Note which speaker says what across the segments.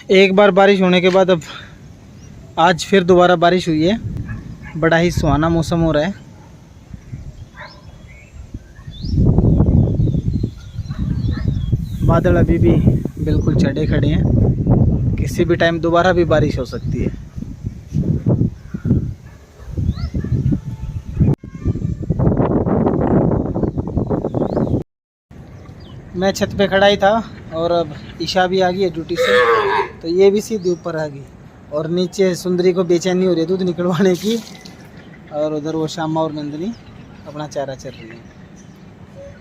Speaker 1: एक बार बारिश होने के बाद अब आज फिर दोबारा बारिश हुई है। बड़ा ही सुहाना मौसम हो रहा है। बादल अभी भी बिल्कुल चढ़े खड़े हैं, किसी भी टाइम दोबारा भी बारिश हो सकती है। मैं छत पे खड़ा ही था और अब ईशा भी आ गई है ड्यूटी से, तो ये भी सीधे ऊपर आ गई और नीचे सुंदरी को बेचैनी हो रही है दूध निकलवाने की, और उधर वो श्यामा और नंदिनी अपना चारा चल रही है।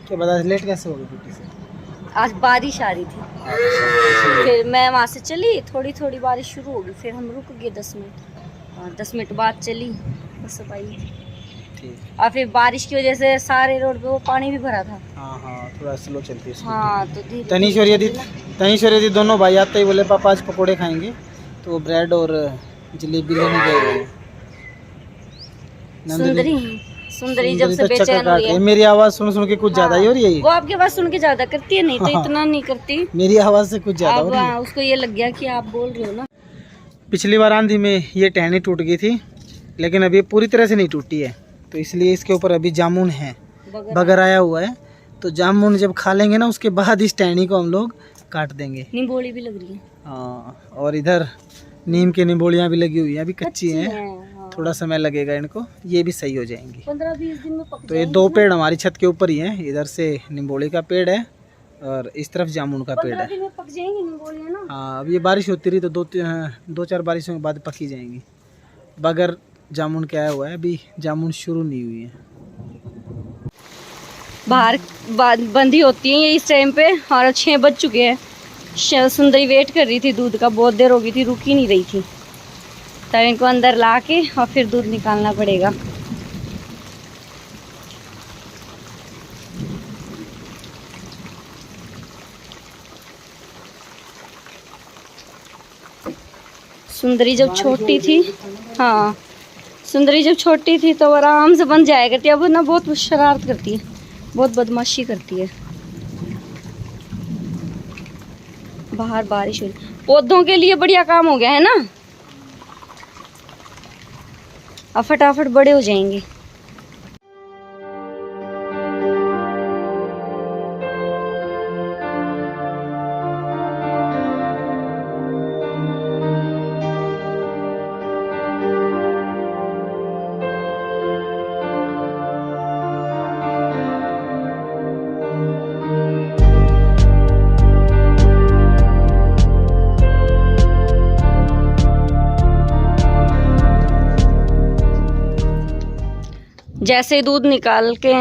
Speaker 1: क्या बता, लेट कैसे हो गई ड्यूटी से?
Speaker 2: आज बारिश आ रही थी, फिर मैं वहाँ से चली, थोड़ी थोड़ी बारिश शुरू हो गई, फिर हम रुक गए 10 मिनट और 10 मिनट बाद चली बस अब आई। और फिर बारिश की वजह से सारे रोड पे वो पानी भी भरा था।
Speaker 1: हाँ, थोड़ा स्लो चलती है।
Speaker 2: हाँ, तो
Speaker 1: तनीश और यदि दोनों भाई आते ही बोले पापा आज पकोड़े खाएंगे, तो ब्रेड और जलेबी लेने गए।
Speaker 2: सुंदरी जब से बेचैन हुई है।
Speaker 1: मेरी आवाज़ सुन के कुछ ज्यादा ही हो रही है।
Speaker 2: वो आपकी आवाज़ सुन के ज्यादा करती है, नहीं तो इतना नहीं करती।
Speaker 1: मेरी आवाज़ से कुछ ज्यादा हो रही है।
Speaker 2: उसको ये लग गया कि आप बोल रहे हो ना।
Speaker 1: पिछली बार आंधी में ये टहनी टूट गई थी, लेकिन अभी पूरी तरह से नहीं टूटी है, तो इसलिए इसके ऊपर अभी जामुन है, बगर आया हुआ है। तो जामुन जब खा लेंगे ना, उसके बाद इस टहनी को हम लोग काट देंगे।
Speaker 2: निम्बोली भी लग रही है।
Speaker 1: हाँ, और इधर नीम की निम्बोलियाँ भी लगी हुई हैं, अभी कच्ची हैं।
Speaker 2: हाँ।
Speaker 1: थोड़ा समय लगेगा इनको, ये भी सही हो जाएंगी।
Speaker 2: 15-20 दिन में पक
Speaker 1: तो ये 2 पेड़ हमारी छत के ऊपर ही हैं। इधर से निम्बोली का पेड़ है और इस तरफ जामुन का पेड़ है।
Speaker 2: 15 दिन में पक जाएंगी निम्बोलियाँ ना।
Speaker 1: हाँ, अब ये बारिश होती रही तो 2-4 बारिशों के बाद पकी जाएंगी। बगर जामुन क्या हुआ है, अभी जामुन शुरू नहीं हुई है।
Speaker 2: बाहर बंदी होती है ये इस टाइम पे, और 6 बज चुके हैं। सुंदरी वेट कर रही थी दूध का, बहुत देर हो गई थी, रुक ही नहीं रही थी। तब इनको अंदर ला के और फिर दूध निकालना पड़ेगा। सुंदरी जब छोटी थी, हाँ, सुंदरी जब छोटी थी तो आराम से बन जाया करती है। अब ना बहुत शरारत करती है, बहुत बदमाशी करती है। बाहर बारिश हो रही, पौधों के लिए बढ़िया काम हो गया है ना, अब फटाफट बड़े हो जाएंगे। जैसे ही दूध निकाल के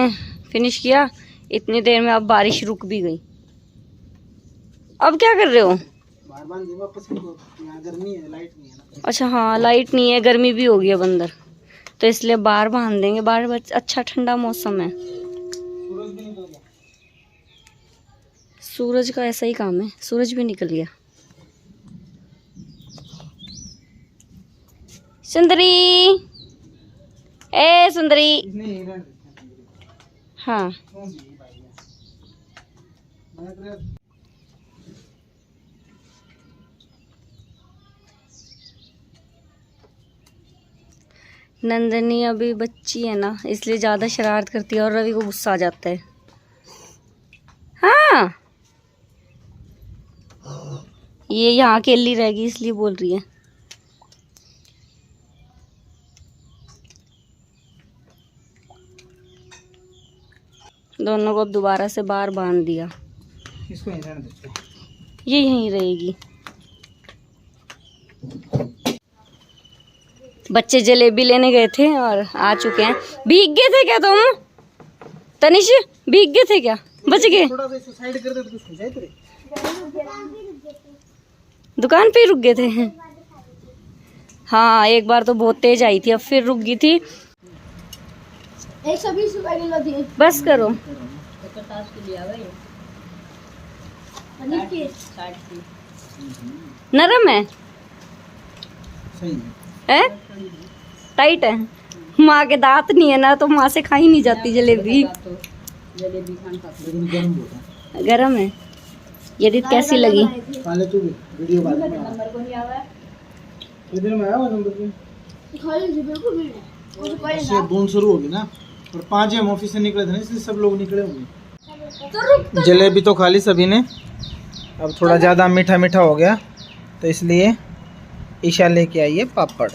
Speaker 2: फिनिश किया, इतनी देर में अब बारिश रुक भी गई। अब क्या कर रहे हो?
Speaker 1: गर्मी है, लाइट नहीं है ना।
Speaker 2: अच्छा, हाँ, लाइट नहीं है, गर्मी भी होगी अब अंदर, तो इसलिए बाहर बांध देंगे। बाहर अच्छा ठंडा मौसम है। सूरज का ऐसा ही काम है, सूरज भी निकल गया। सुंदरी, ए सुंदरी, हाँ, नंदनी अभी बच्ची है ना, इसलिए ज़्यादा शरारत करती है और रवि को गुस्सा आ जाता है। हाँ, ये यहाँ अकेली रहेगी इसलिए बोल रही है। दोनों को अब दोबारा से बाहर बांध दिया।
Speaker 1: इसको यहीं रहने देते हैं।
Speaker 2: ये यहीं रहेगी। बच्चे जलेबी लेने गए थे और आ चुके हैं। भीग गए थे क्या तुम? तनिष, भीग गए थे क्या? बच गए?
Speaker 1: थोड़ा सा इसको साइड कर दे तो कुछ हो जाए तेरे।
Speaker 2: दुकान पे ही रुक गए थे। हाँ, एक बार तो बहुत तेज आई थी, अब फिर रुक गई थी।
Speaker 3: 120 रुपए किलो थी।
Speaker 2: बस करो। नरम है,
Speaker 1: सही
Speaker 2: है? टाइट है। माँ के दांत नहीं है ना, तो माँ से खाई नहीं जाती जलेबी।
Speaker 1: लेकिन गर्म बहुत है।
Speaker 2: गरम है। यदि कैसी लगी?
Speaker 1: पहले तू भी वीडियो बाद में नंबर को नहीं आवा इधर में आया वो नंबर पे खाली जी बिल्कुल भी नहीं उससे बूंद शुरू होगी ना और 5 हम ऑफिस से निकले थे ना इसलिए सब लोग निकले होंगे। जलेबी तो खा ली सभी ने, अब थोड़ा ज़्यादा मीठा मीठा हो गया तो इसलिए ईशा लेके आई है पापड़।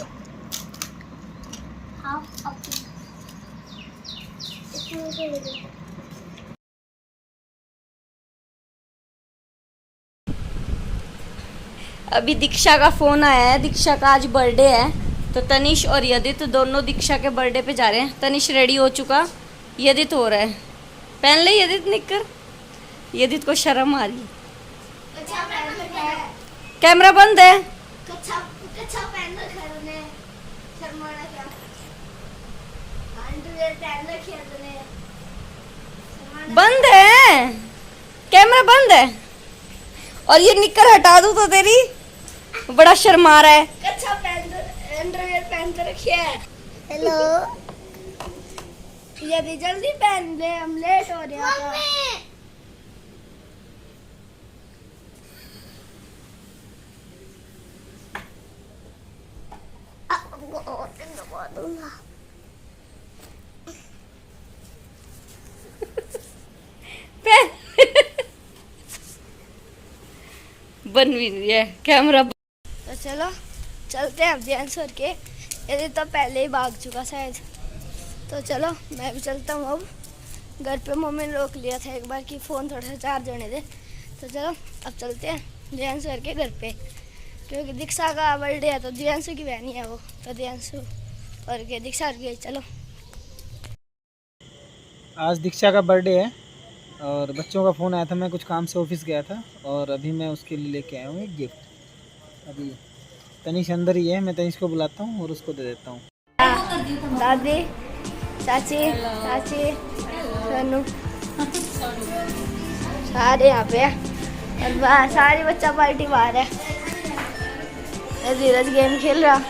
Speaker 2: अभी दीक्षा का फोन आया है, दीक्षा का आज बर्थडे है तो तनिष और यदित दोनों दीक्षा के बर्थडे पे जा रहे हैं। तनिष रेडी हो चुका, यदित हो रहा है। पहन ले यदित निकर, यदित को शर्म आ रही। कैमरा बंद है। बंद है, कैमरा बंद है। और ये निकर हटा दूं तो तेरी बड़ा शर्मा रहा है। अच्छा अंडरवियर पहन के रखिए। हेलो यदि जल्दी पहन ले, हम लेट हो रहे हैं। बन भी नहीं है कैमरा। तो चलो चलते हैं अब आंसर के, यदि तो पहले ही भाग चुका शायद। तो चलो मैं भी चलता हूँ अब। घर पे मम्मी ने रोक लिया था एक बार कि फ़ोन थोड़ा सा चार्ज होने दे। तो चलो अब चलते हैं जयंत सर के घर पे, क्योंकि दीक्षा का बर्थडे है तो दियांशु की बहनी है वो, तो दियांशु और के दीक्षा गई। चलो
Speaker 1: आज दीक्षा का बर्थडे है और बच्चों का फ़ोन आया था, मैं कुछ काम से ऑफिस गया था और अभी मैं उसके लिए लेके आया हूँ एक गिफ्ट। अभी तनिष अंदर ही है, मैं तनिष को बुलाता हूँ और उसको दे देता हूँ।
Speaker 2: दादी, चाची, चाची, सोनू सारे यहाँ पे और बाहर सारी बच्चा पार्टी बाहर है। धीरज गेम खेल रहा।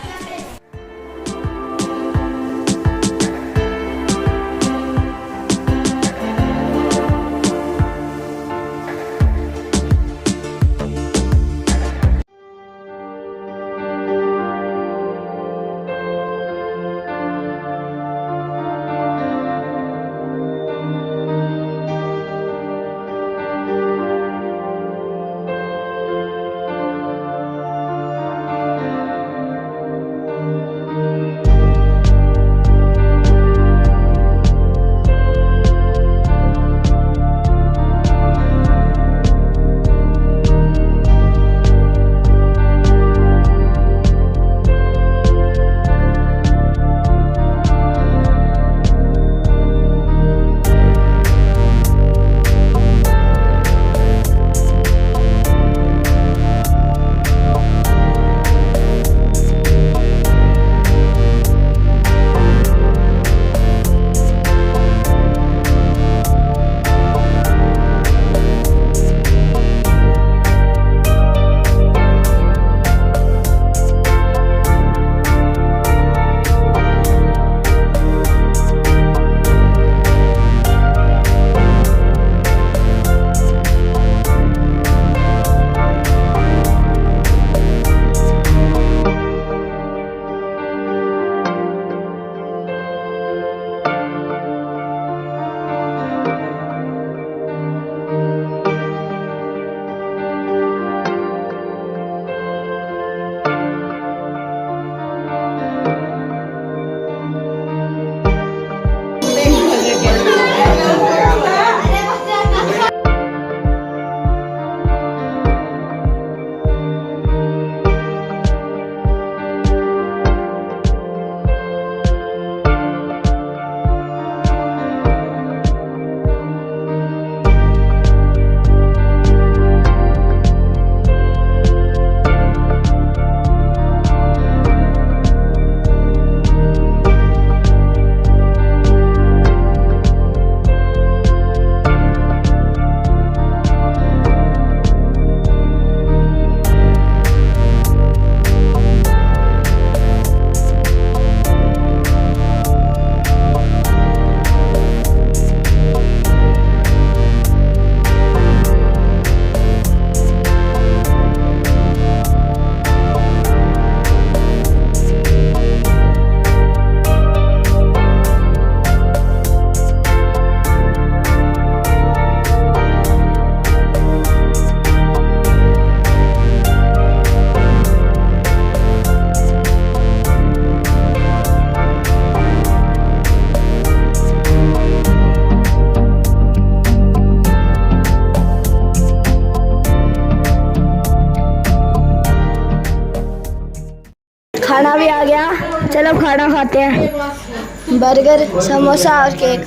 Speaker 2: खाना भी आ गया, चलो खाना खाते हैं। बर्गर, समोसा और केक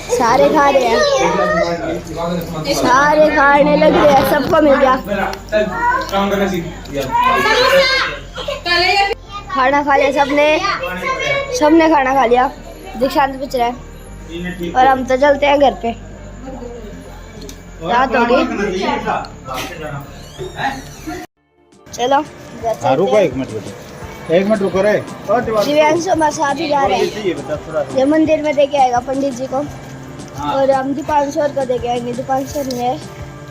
Speaker 2: सारे खा रहे हैं, सारे खाने लग रहे हैं, सबको मिल गया। खाना खा लिया सबने खाना खा लिया। दीक्षांत बच रहा है और हम तो चलते हैं घर पे। रात हो गई, चलो घर चलते
Speaker 3: रुको
Speaker 2: हैं।
Speaker 3: 1 मिनट, 1 मिनट रुको रे।
Speaker 2: दिव्यांश हमारे साथ ही जा रहे हैं, ये मंदिर में देके आएगा पंडित जी को, और हम दीपांशोर को देके आएंगे। दीपांशोर ने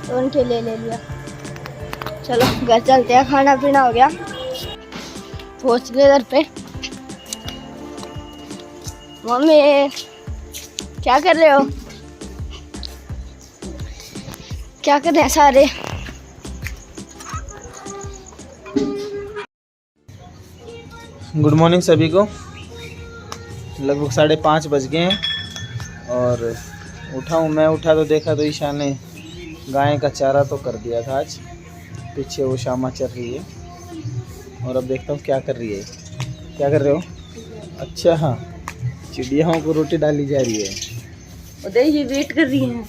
Speaker 2: तो उनके लिए ले लिया। चलो घर चलते हैं, खाना पीना हो गया, पहुंच गए घर पे। मम्मी क्या कर रहे हो? क्या कर रहे हैं सारे?
Speaker 1: गुड मॉर्निंग सभी को। लगभग 5:30 बज गए हैं और मैं उठा तो देखा तो ईशा ने गाय का चारा तो कर दिया था आज। पीछे वो शामा चल रही है और अब देखता हूँ क्या कर रही है। क्या कर रहे हो? अच्छा हाँ, चिड़ियाओं को रोटी डाली जा रही है।
Speaker 2: उधर ये वेट कर रही हैं।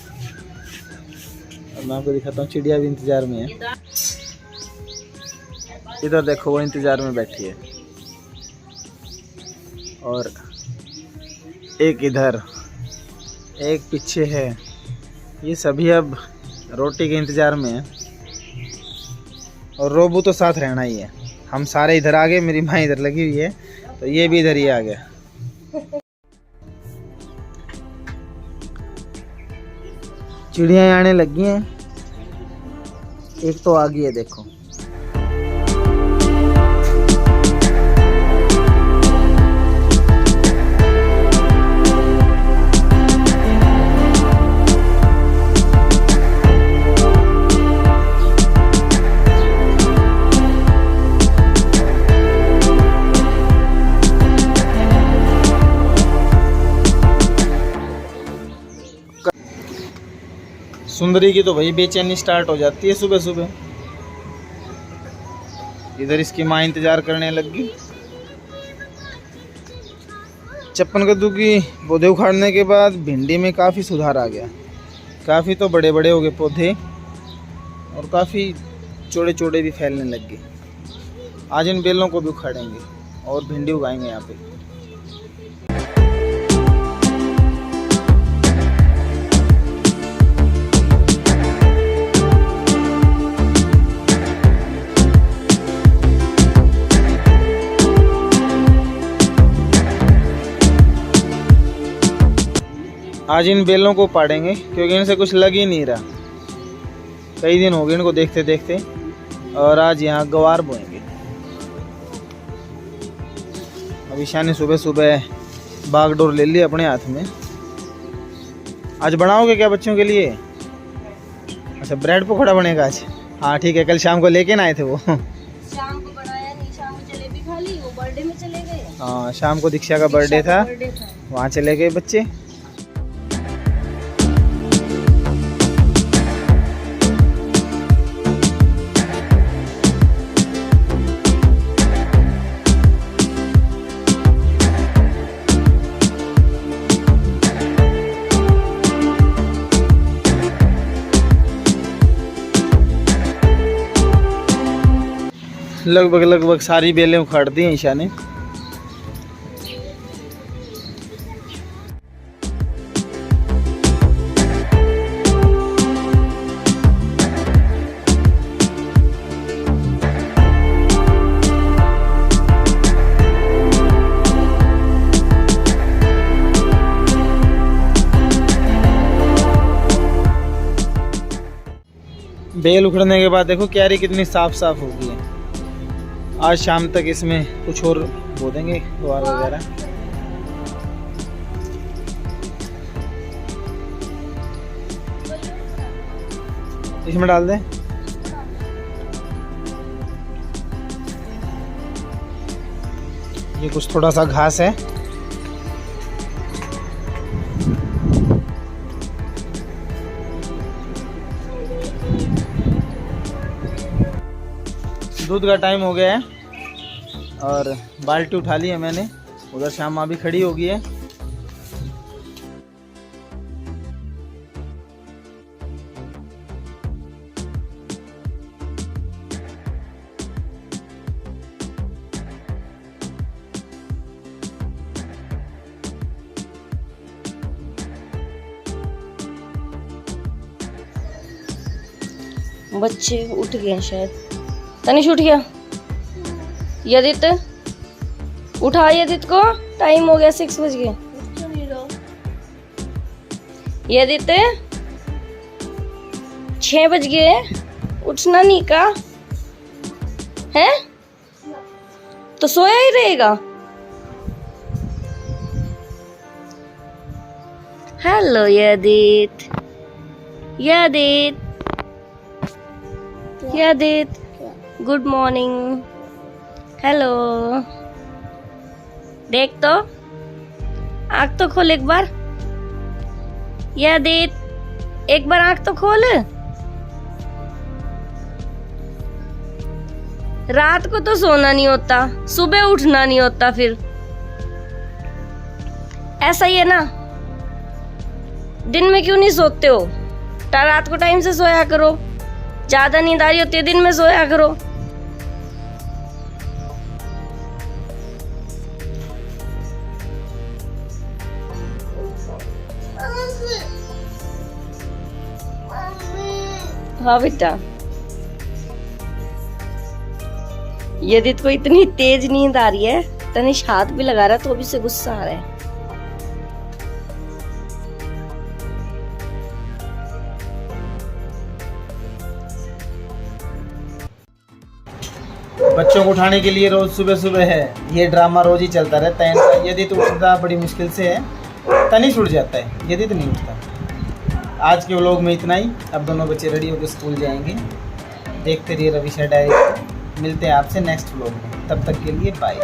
Speaker 1: और मैं आपको दिखाता हूँ, चिड़िया भी इंतजार में है। इधर देखो, वो इंतजार में बैठी है और एक इधर, एक पीछे है। ये सभी अब रोटी के इंतजार में है और रोबू तो साथ रहना ही है। हम सारे इधर आ गए, मेरी माँ इधर लगी हुई है तो ये भी इधर ही आ गया। चिड़ियाँ आने लगी हैं, एक तो आ गई है देखो। सुंदरी की तो भाई बेचैनी स्टार्ट हो जाती है सुबह सुबह। इधर इसकी माँ इंतजार करने लग गई। चप्पन कद्दू की पौधे उखाड़ने के बाद भिंडी में काफ़ी सुधार आ गया। काफ़ी तो बड़े बड़े हो गए पौधे और काफ़ी चौड़े चौड़े भी फैलने लग गए। आज इन बेलों को भी उखाड़ेंगे और भिंडी उगाएंगे यहाँ पे। आज इन बेलों को पाड़ेंगे क्योंकि इनसे कुछ लग ही नहीं रहा। कई दिन हो गए इनको देखते देखते, और आज यहाँ गवार बोएंगे। अब ईशा ने सुबह सुबह बागडोर ले ली अपने हाथ में। आज बनाओगे क्या बच्चों के लिए? अच्छा, ब्रेड पकौड़ा बनेगा आज। हाँ ठीक है, कल शाम को लेके ना आए थे वो।
Speaker 2: शाम को बनाया नहीं, शाम को जलेबी खा ली, वो बर्थडे में चले गए।
Speaker 1: हाँ, शाम को दीक्षा का बर्थडे था, वहाँ चले गए बच्चे। लगभग सारी बेलें उखाड़ दी हैं ईशा ने। बेल उखड़ने के बाद देखो क्यारी कितनी साफ साफ हो गई है। आज शाम तक इसमें कुछ और बो देंगे, गुआर वगैरह। इसमें डाल दें। ये कुछ थोड़ा सा घास है। दूध का टाइम हो गया है, और बाल्टी उठा ली है मैंने, उधर श्यामा भी खड़ी हो गई है।
Speaker 2: बच्चे उठ गए शायद। तनिष उठ गया? यदित उठा, यदित को टाइम हो गया, 6 बज गए। यदित 6 बज गए, उठना नहीं का है? तो सोया ही रहेगा। Hello Yadit, Yadit, Yadit, good morning. Hello, देख तो, आँख तो खोल एक बार। यदित, एक बार आँख तो खोल। रात को तो सोना नहीं होता, सुबह उठना नहीं होता, फिर ऐसा ही है ना। दिन में क्यों नहीं सोते हो? रात को टाइम से सोया करो, ज्यादा नींद आ रही होती है दिन में सोया करो। हाँ बेटा, यदि को इतनी तेज नींद आ रही है, तनिष हाथ भी लगा रहा तो भी से गुस्सा आ रहा है।
Speaker 1: बच्चों को उठाने के लिए रोज सुबह सुबह है ये ड्रामा रोज ही चलता रहता है। यदि तो उठता बड़ी मुश्किल से है, तनिष उठ जाता है, यदि तो नहीं उठता। आज के व्लॉग में इतना ही। अब दोनों बच्चे रेडी होकर स्कूल जाएंगे। देखते रहिए रविशा डायरी। मिलते हैं आपसे नेक्स्ट व्लॉग में, तब तक के लिए बाय।